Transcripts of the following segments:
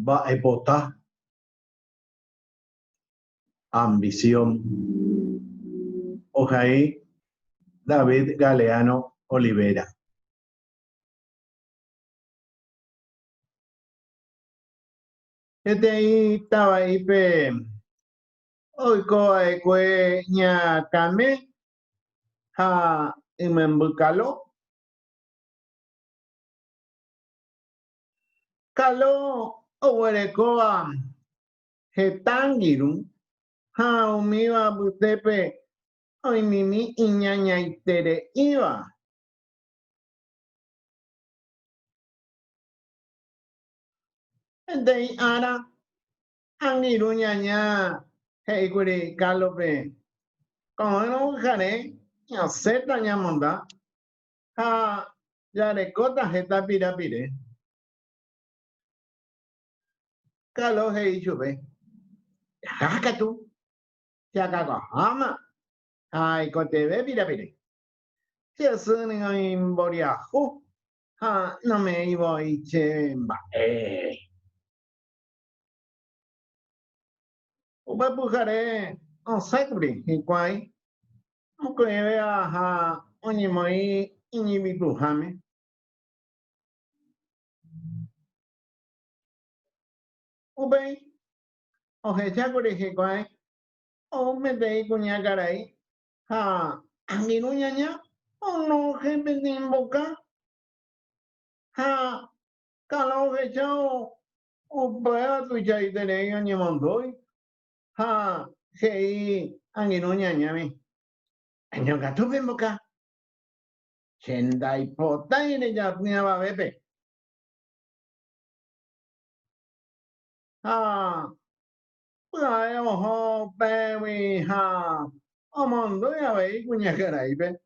va a votar ambición. Ojaí David Galeano Olivera. Este ahí estaba ahí, hoy coe ña came ha imembucalo. Calo owerecoa hetangirum ha umiva butepe hoy mimi iñaña itere iba. Este ara angiru ñaña heikuri calope. Como no jare ña seta ña monda ha ya recota jeta pirapire. Calo hei chupe. Jaca tú. Ya cago ama. Ay, coteve pirapire. Si es un boriajo. Ha, no me iba y chemba. Uba pujare. On sakuri. Igual. Aunque vea ha. Oñi moi. Iñibi pujame. Ubay. Oje chakuri igual. O me dei cuña caray. Ha. Angiru ñaña. O no, jefe de invoca. Ha. Kalau que chao. Upaya tu chay tere yo ni mandoi. Ha. Hei. Angiru ñaña mi. Año gato de invoca. Chendai potai de ya va bebe. Ha. Ay, ojo, baby, ha. Omondo ya ve cuña caray, be.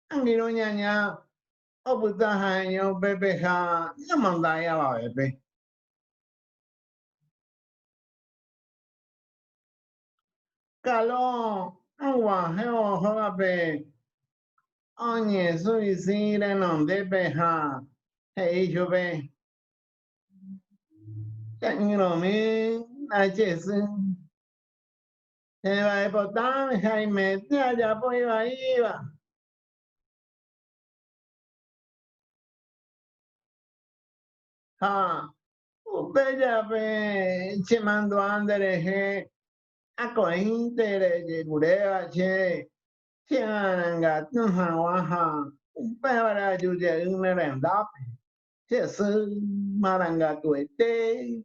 Angiru ñaña. O puta año, bebe, ha. No manda ya va bebe. Calor. Agua, ojo, be. Oye, suicide non debe ha. Hey, yo ve. Tengo mi. Nachesun. Se va a botar, Jaime. Ya, pues iba. Ha. Bella ve. Che mando andere he. A cointere de bureba che. Che ananga. No ha. Para ayudar una renda. Che su. Maranga tuete.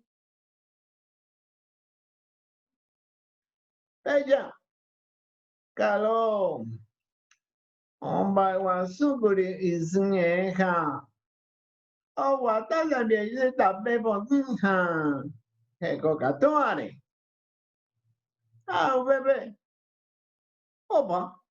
Bella. Calor. Omba wa suguri isunyeha. O wa taga de yeta bebo ha. Eko katoare. Ah, bebe. Opa.